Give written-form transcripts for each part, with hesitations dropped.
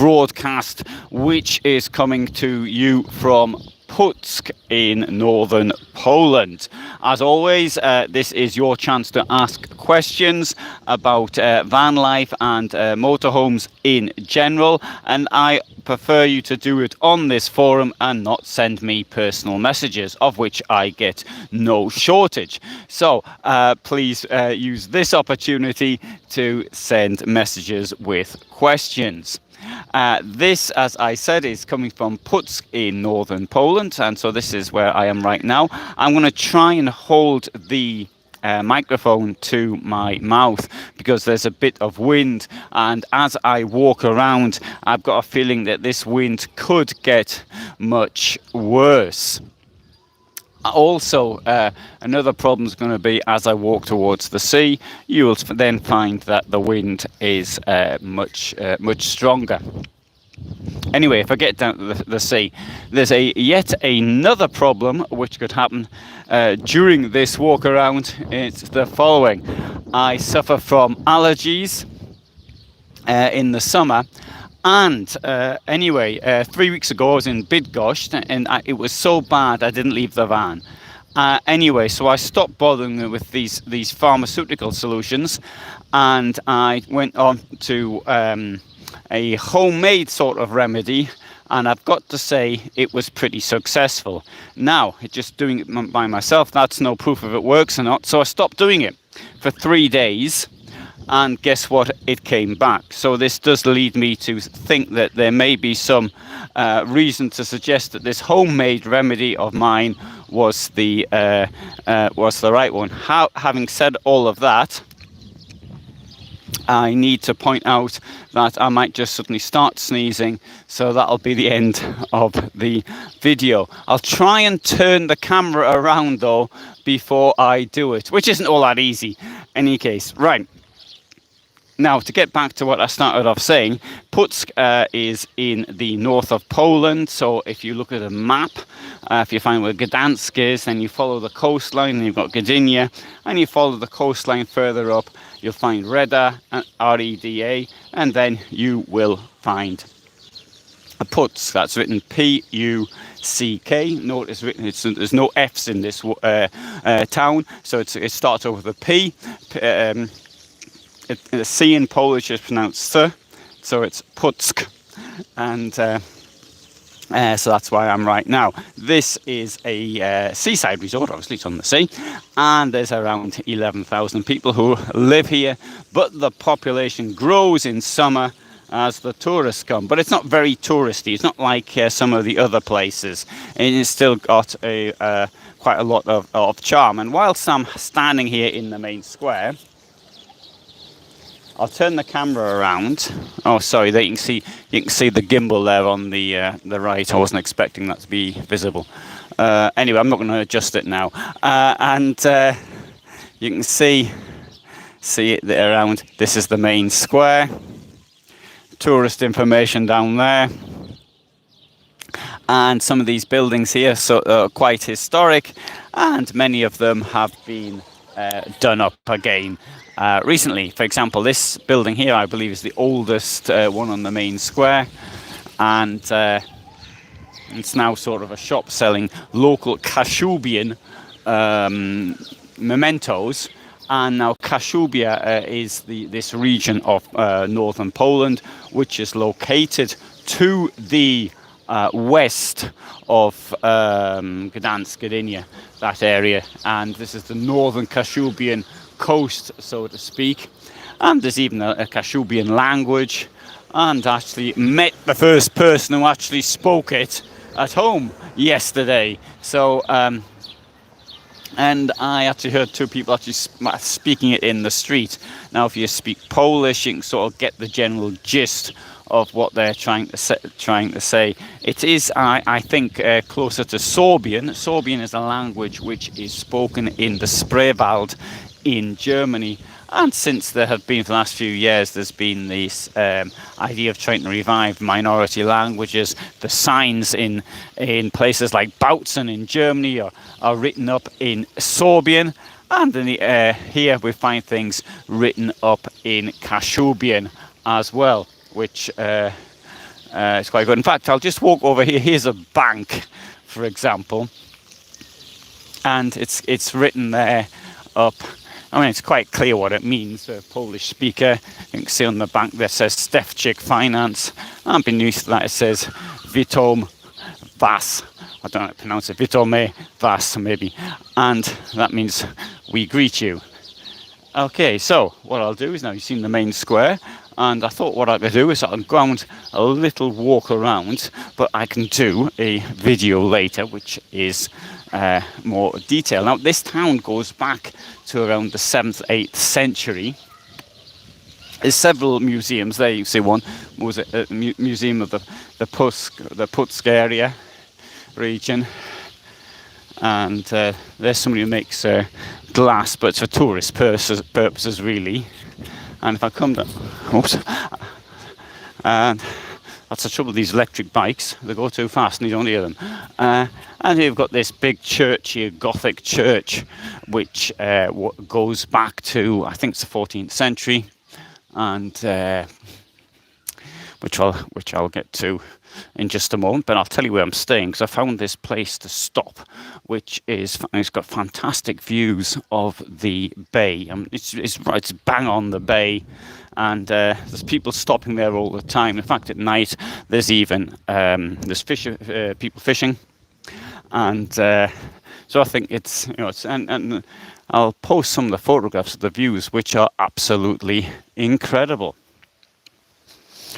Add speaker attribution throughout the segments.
Speaker 1: broadcast, which is coming to you from Pössl in northern Poland. As always, this is your chance to ask questions about van life and motorhomes in general, and I prefer you to do it on this forum and not send me personal messages, of which I get no shortage. So please use this opportunity to send messages with questions. This, as I said, is coming from Pössl in northern Poland, and so this is where I am right now. I'm going to try and hold the microphone to my mouth because there's a bit of wind, and as I walk around, I've got a feeling that this wind could get much worse. Also, another problem is going to be as I walk towards the sea, you will then find that the wind is much stronger. Anyway, if I get down to the sea, there's yet another problem which could happen during this walk around. It's the following. I suffer from allergies in the summer. And anyway, 3 weeks ago I was in Bydgoszcz, and it was so bad I didn't leave the van. Anyway, so I stopped bothering with these pharmaceutical solutions, and I went on to a homemade sort of remedy, and I've got to say it was pretty successful. Now, just doing it by myself, that's no proof if it works or not, so I stopped doing it for 3 days. And guess what? It came back. So this does lead me to think that there may be some reason to suggest that this homemade remedy of mine was the right one. Having said all of that, I need to point out that I might just suddenly start sneezing, so that'll be the end of the video. I'll try and turn the camera around though before I do it, which isn't all that easy. Any case, right. Now, to get back to what I started off saying, Pössl is in the north of Poland. So if you look at a map, if you find where Gdansk is, then you follow the coastline, and you've got Gdynia, and you follow the coastline further up, you'll find Reda, R-E-D-A, and then you will find Pössl. That's written P-U-C-K. Note it's written, there's no F's in this town, so it starts off with a P. The C in Polish is pronounced S, so it's Pössl, and so that's why I'm right now. This is a seaside resort, obviously it's on the sea, and there's around 11,000 people who live here, but the population grows in summer as the tourists come. But it's not very touristy, it's not like some of the other places, and it's still got quite a lot of charm. And whilst I'm standing here in the main square, I'll turn the camera around. Oh, sorry, there you can see the gimbal there on the right. I wasn't expecting that to be visible. Anyway, I'm not going to adjust it now. And you can see it there around. This is the main square. Tourist information down there. And some of these buildings here are quite historic, and many of them have been done up again recently. For example, this building here, I believe, is the oldest one on the main square, and it's now sort of a shop selling local Kashubian mementos. And now Kashubia is this region of northern Poland, which is located to the west of Gdansk, Gdynia, that area, and this is the northern Kashubian coast, so to speak. And there's even a Kashubian language, and actually met the first person who actually spoke it at home yesterday. So and I actually heard two people actually speaking it in the street. Now, if you speak Polish, you can sort of get the general gist of what they're trying to say. It is, I think, closer to Sorbian. Sorbian is a language which is spoken in the Spreewald in Germany. And since there have been, for the last few years, there's been this idea of trying to revive minority languages. The signs in places like Bautzen in Germany are written up in Sorbian. And in here we find things written up in Kashubian as well, which It's quite good. In fact, I'll just walk over here. Here's a bank, for example, and it's written there up. I mean, it's quite clear what it means. A Polish speaker. You can see on the bank there says Stefczyk Finance, and beneath that it says Witam Was. I don't know how to pronounce it. Witamy Was, maybe. And that means we greet you. Okay, so what I'll do is, now you've seen the main square, and I thought what I could do is I'll go on a little walk around, but I can do a video later which is more detailed. Now this town goes back to around the 7th, 8th century. There's several museums there. You see one was a museum of the Pössl area region, and there's somebody who makes glass, but it's for tourist purposes really. And if I come down, oops, and that's the trouble with these electric bikes, they go too fast and you don't hear them. And here you've got this big church here, Gothic church, which goes back to, I think it's the 14th century, and which I'll get to in just a moment. But I'll tell you where I'm staying, because I found this place to stop, which is, it's got fantastic views of the bay. It's bang on the bay, and there's people stopping there all the time. In fact, at night there's even there's people fishing, and so I think it's, you know, it's, and I'll post some of the photographs of the views, which are absolutely incredible.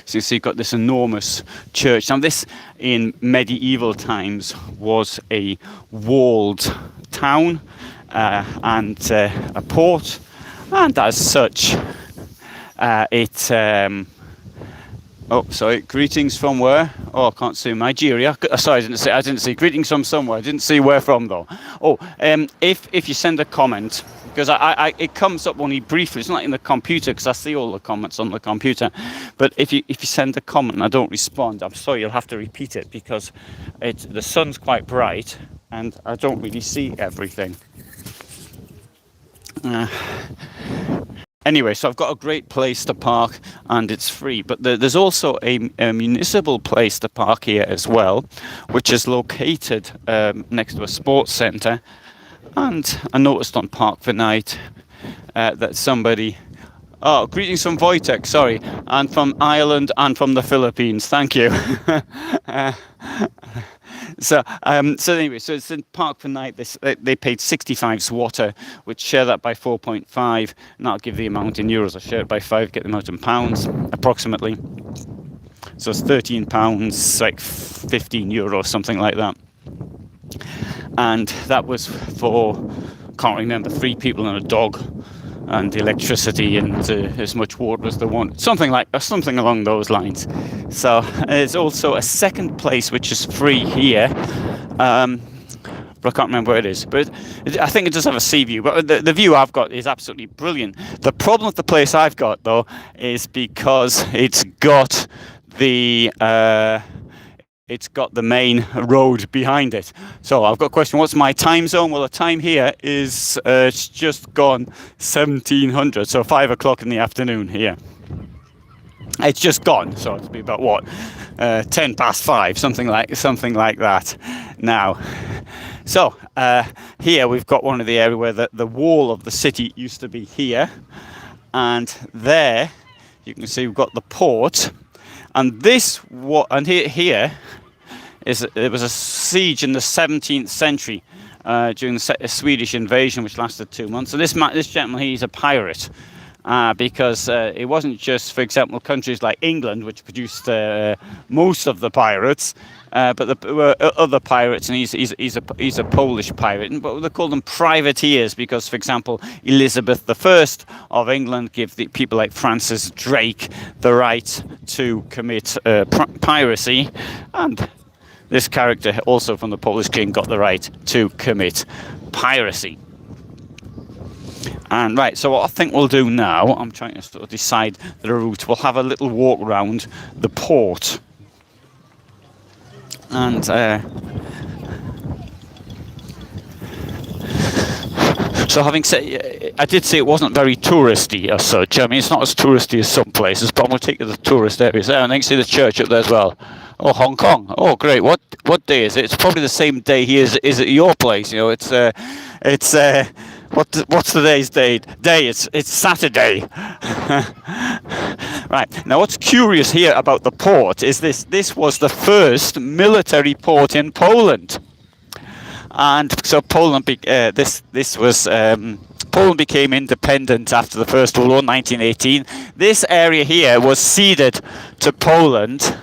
Speaker 1: So you see, you've got this enormous church. Now this, in medieval times, was a walled town and a port, and as such, oh, sorry. Greetings from where? Oh, I can't see Nigeria. Sorry, I didn't see. Greetings from somewhere. I didn't see where from though. Oh, if you send a comment, because it comes up only briefly. It's not in the computer, because I see all the comments on the computer. But if you send a comment and I don't respond, I'm sorry, you'll have to repeat it, because the sun's quite bright and I don't really see everything. Anyway, so I've got a great place to park, and it's free. But there's also a municipal place to park here as well, which is located next to a sports centre. And I noticed on Park for Night that somebody... Oh, greetings from Wojtek, sorry. And from Ireland and from the Philippines. Thank you. So anyway, so it's in Park for Night. They paid 65 zloty, which share that by 4.5, and that'll give the amount in euros. I share it by 5, get the amount in pounds, approximately. So it's £13, like 15 euros, something like that. And that was for, can't remember, 3 people and a dog, and electricity and as much water as they want, something along those lines. So there's also a second place which is free here, but I can't remember where it is. But I think it does have a sea view. But the view I've got is absolutely brilliant. The problem with the place I've got though is because it's got the main road behind it. So I've got a question, what's my time zone? Well, the time here is it's just gone 1700, so 5 o'clock in the afternoon here. It's just gone, so it'll be about what, 10 past 5, something like that. Now, so here we've got one of the area where the wall of the city used to be here, and there you can see we've got the port. And here it was a siege in the 17th century during the Swedish invasion, which lasted 2 months. So this gentleman, he's a pirate, because it wasn't just, for example, countries like England, which produced most of the pirates, but there were other pirates, and he's a Polish pirate. But they call them privateers because, for example, Elizabeth I of England gave the people like Francis Drake the right to commit piracy, and this character, also from the Polish king, got the right to commit piracy. And right, so what I think we'll do now, I'm trying to sort of decide the route. We'll have a little walk around the port. And So having said, I did say it wasn't very touristy as such. I mean, it's not as touristy as some places, but I'm going to take you to the tourist areas there, and then see the church up there as well. Oh, Hong Kong. Oh, great. What day is it? It's probably the same day here as is at your place. You know, it's what's today's date? It's Saturday. Right. Now, what's curious here about the port is this was the first military port in Poland. And so Poland Poland became independent after the First World War, 1918. This area here was ceded to Poland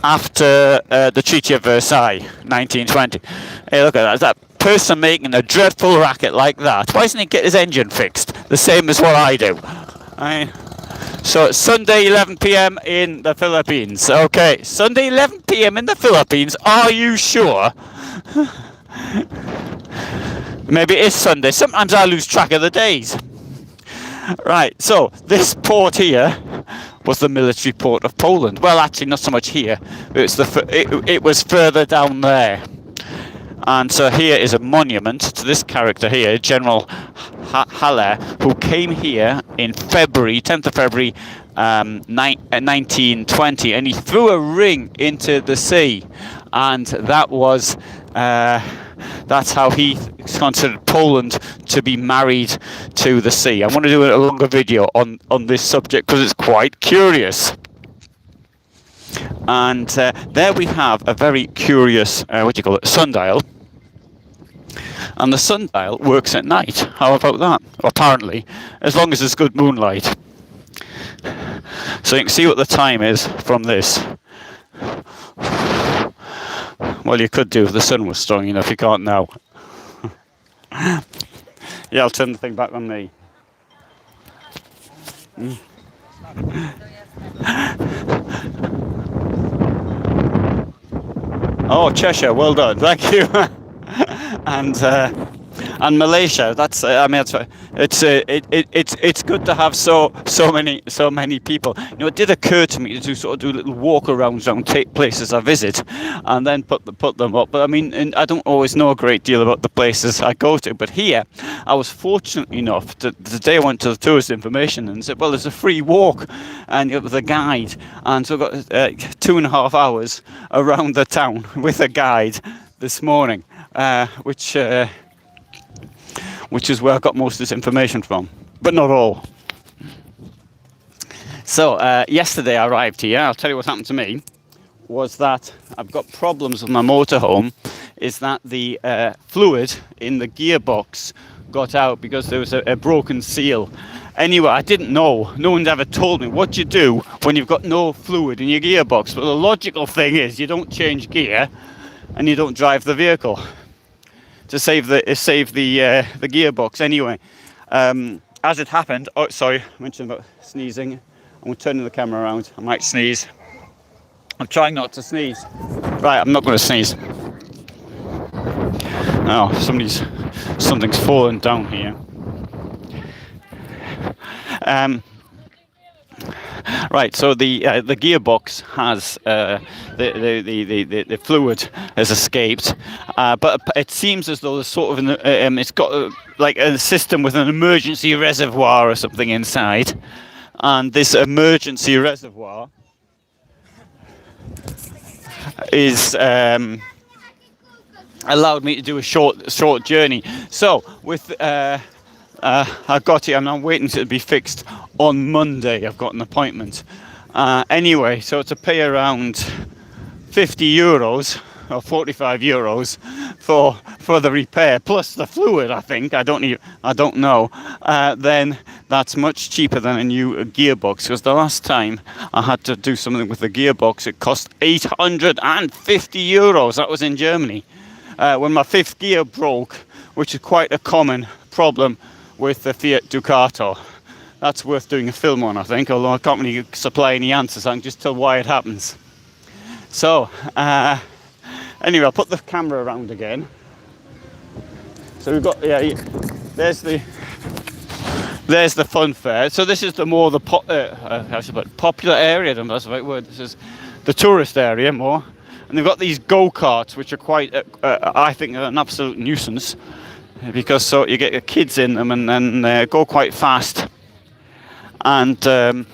Speaker 1: after the Treaty of Versailles, 1920. Hey, look at that. Is that person making a dreadful racket like that? Why doesn't he get his engine fixed? The same as what I do. So it's Sunday 11 p.m. in the Philippines. Okay, Sunday 11 p.m. in the Philippines. Are you sure? Maybe it is Sunday. Sometimes I lose track of the days. Right, so this port here was the military port of Poland. Well, actually, not so much here. It was further down there. And so here is a monument to this character here, General Haller, who came here in February, 10th of February, 1920, and he threw a ring into the sea, and that was that's how he considered Poland to be married to the sea. I want to do a longer video on this subject because it's quite curious. And there we have a very curious, sundial. And the sundial works at night. How about that? Apparently, as long as there's good moonlight. So you can see what the time is from this. Well, you could do if the sun was strong enough. You can't now. Yeah, I'll turn the thing back on me. Oh, Cheshire, well done, thank you. And Malaysia. That's it's good to have so many people. You know, it did occur to me to sort of do little walk arounds around places I visit, and then put them up. But I mean, I don't always know a great deal about the places I go to. But here, I was fortunate enough to the day I went to the tourist information and said, well, there's a free walk, and with a guide, and so I got 2.5 hours around the town with a guide this morning, which is where I got most of this information from, but not all. So yesterday I arrived here. I'll tell you what happened to me. Was that I've got problems with my motorhome. Is that the fluid in the gearbox got out because there was a broken seal. Anyway, I didn't know. No one's ever told me what you do when you've got no fluid in your gearbox. But the logical thing is you don't change gear and you don't drive the vehicle to save the gearbox. Anyway, as it happened, oh sorry, I mentioned about sneezing. I'm turning the camera around. I might sneeze. I'm trying not to sneeze. Right, I'm not going to sneeze. Oh, something's fallen down here. Right, so the gearbox has the fluid has escaped, but it seems as though there's sort of it's got like a system with an emergency reservoir or something inside, and this emergency reservoir is allowed me to do a short journey. So with I got it, and I'm waiting to be fixed on Monday. I've got an appointment. Anyway, so to pay around 50 euros or 45 euros for the repair plus the fluid, I think. I don't know. Then that's much cheaper than a new gearbox, because the last time I had to do something with the gearbox, it cost 850 euros. That was in Germany when my fifth gear broke, which is quite a common problem with the Fiat Ducato. That's worth doing a film on, I think, although I can't really supply any answers. I can just tell why it happens. So, anyway, I'll put the camera around again. So we've got, there's the fun fair. So this is the popular area. I don't know if that's the right word. This is the tourist area more. And they've got these go-karts, which are quite, I think, an absolute nuisance. because so you get your kids in them and then go quite fast, and they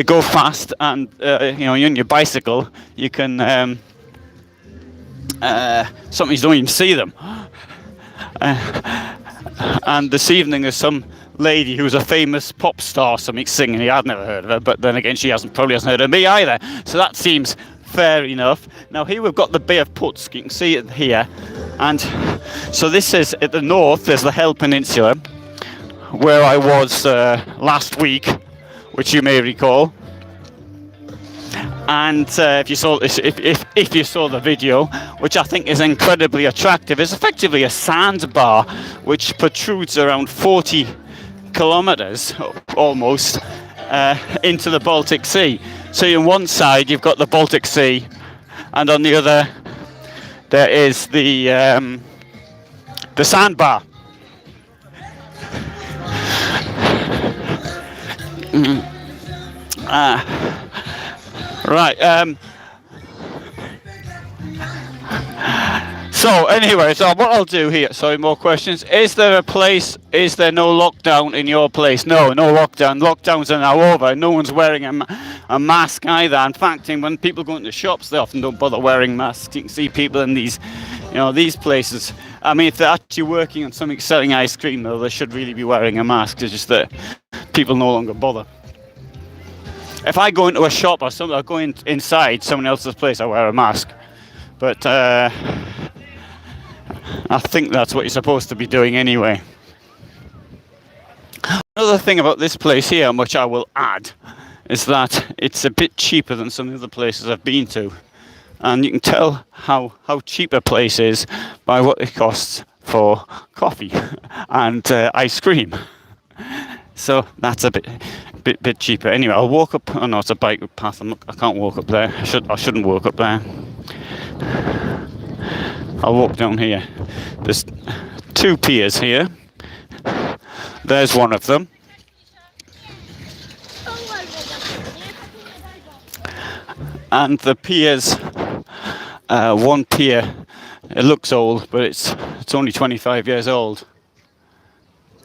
Speaker 1: go fast, and you know, you're on your bicycle, you can sometimes you don't even see them. And this evening there's some lady who's a famous pop star, something singing. I'd never heard of her, but then again, she probably hasn't heard of me either. So that seems fair enough. Now here we've got the Bay of Putsk. You can see it here, and so this is at the north. There's the Hel Peninsula, where I was last week, which you may recall. And if you saw this, if you saw the video, which I think is incredibly attractive, it's effectively a sandbar which protrudes around 40 kilometers almost into the Baltic Sea. So on one side you've got the Baltic Sea, and on the other there is the sandbar. Right. So anyway, so what I'll do here. Sorry, more questions. Is there a place? Is there no lockdown in your place? No, no lockdown. Lockdowns are now over. No one's wearing a mask either. In fact, when people go into shops, they often don't bother wearing masks. You can see people in these, you know, these places. I mean, if they're actually working on something selling ice cream, though, they should really be wearing a mask. It's just that people no longer bother. If I go into a shop or something, I go inside someone else's place, I wear a mask. But I think that's what you're supposed to be doing anyway. Another thing about this place here, which I will add, is that it's a bit cheaper than some of the other places I've been to. And you can tell how cheap a place is by what it costs for coffee and ice cream. So that's a bit cheaper. Anyway, I'll walk up. Oh no, it's a bike path. I can't walk up there. I shouldn't walk up there. I'll walk down here. There's two piers here. There's one of them. And the piers, one pier, it looks old, but it's only 25 years old.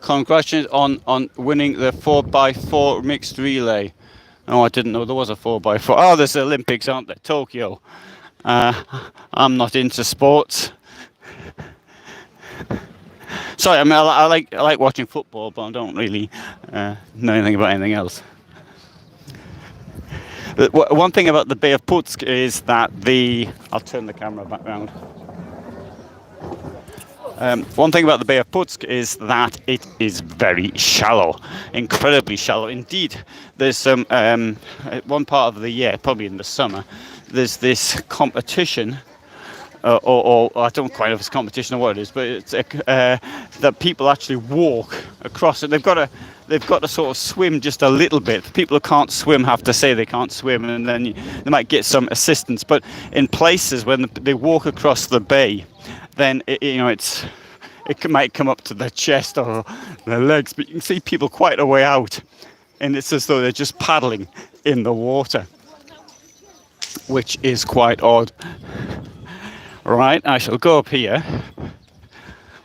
Speaker 1: Congratulations on winning the 4x4 mixed relay. Oh, I didn't know there was a 4x4. Oh, there's the Olympics, aren't there? Tokyo. I'm not into sports. Sorry, I mean, I like watching football, but I don't really know anything about anything else. One thing about the Bay of Putsk is that I'll turn the camera back round. One thing about the Bay of Putsk is that it is very shallow, incredibly shallow. Indeed, there's some one part of the year, probably in the summer, there's this competition, or I don't quite know if it's competition or what it is, but it's that people actually walk across it. They've got to sort of swim just a little bit. People who can't swim have to say they can't swim, and then they might get some assistance. But in places when they walk across the bay, then it might come up to their chest or their legs, but you can see people quite a way out, and it's as though they're just paddling in the water, which is quite odd. Right, I shall go up here,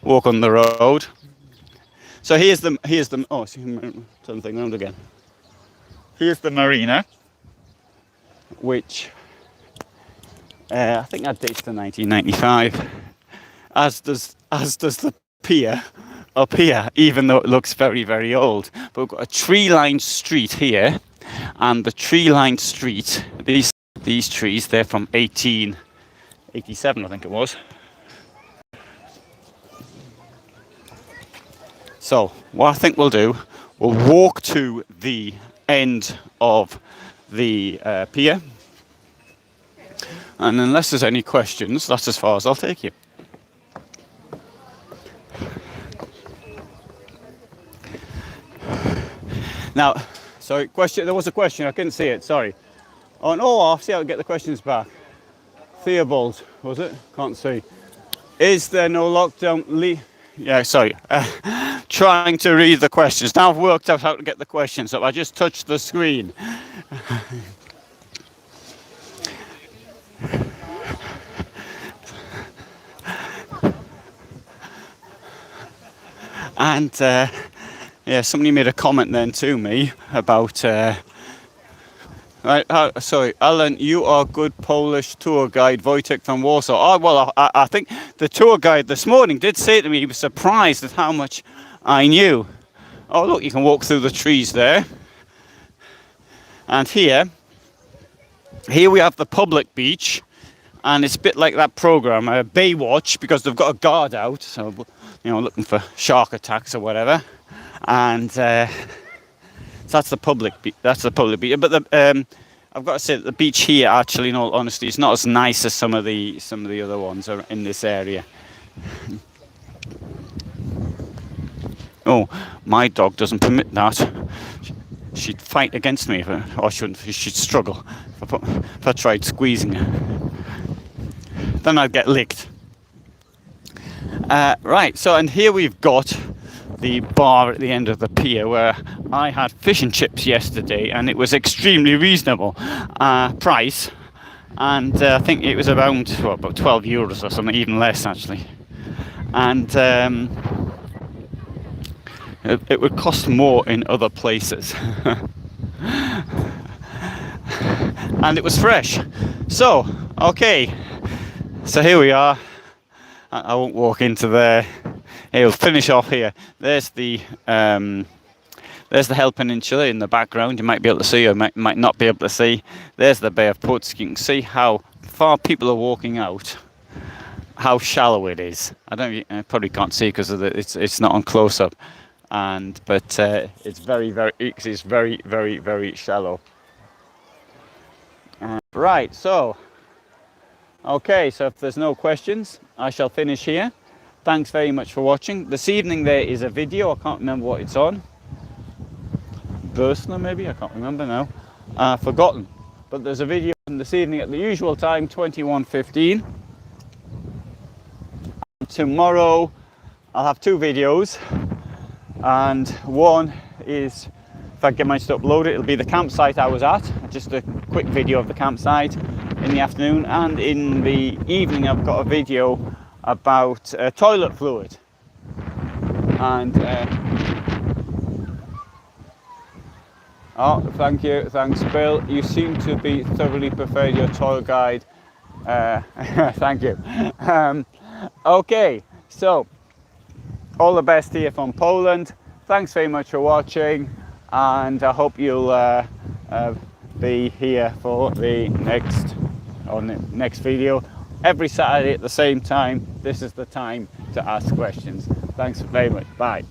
Speaker 1: walk on the road. So here's the oh, turn the thing around again. Here's the marina, which I think that dates to 1995. As does the pier up here, even though it looks very, very old. But we've got a tree-lined street here, and the tree-lined street, these trees, they're from 1887, I think it was. So what I think we'll do, we'll walk to the end of the pier, and unless there's any questions, that's as far as I'll take you. Now, sorry, question. There was a question. I couldn't see it. Sorry. Oh no, I'll see how to get the questions back. Theobald, was it? Can't see. Is there no lockdown? Yeah, sorry. Trying to read the questions. Now I've worked out how to get the questions up. I just touched the screen. And yeah, somebody made a comment then to me about right, sorry, Alan, you are good Polish tour guide, Wojtek from Warsaw. Oh, well, I think the tour guide this morning did say to me he was surprised at how much I knew. Oh, look, you can walk through the trees there. And here we have the public beach. And it's a bit like that program, Baywatch, because they've got a guard out, so, you know, looking for shark attacks or whatever. And so that's the public beach. That's the public beach. But I've got to say that the beach here, actually, in all honesty, is not as nice as some of the other ones are in this area. Oh, my dog doesn't permit that. She'd fight against me, or she'd struggle if I tried squeezing her. Then I'd get licked. Right, so and here we've got the bar at the end of the pier where I had fish and chips yesterday, and it was extremely reasonable price, and I think it was around about 12 euros or something, even less actually. And it would cost more in other places. And it was fresh. So, okay. So here we are. I won't walk into there. We'll finish off here. There's the Hell Peninsula in the background. You might be able to see, or might not be able to see. There's the Bay of Pössl. You can see how far people are walking out. How shallow it is. I probably can't see because it's not on close up. But it's very very shallow. Right. So. Okay, so if there's no questions, I shall finish here. Thanks very much for watching. This evening there is a video, I can't remember what it's on. Bürstner maybe, I can't remember now. Forgotten. But there's a video this evening at the usual time, 21:15. Tomorrow I'll have two videos. And one is, if I get managed to upload it, it'll be the campsite I was at. Just a quick video of the campsite in the afternoon, and in the evening I've got a video about toilet fluid. And oh, thank you, thanks Bill. You seem to be thoroughly prepared, your tour guide. Thank you. Okay, so all the best here from Poland. Thanks very much for watching, and I hope you'll be here for the next video. Every Saturday at the same time. This is the time to ask questions. Thanks very much. Bye.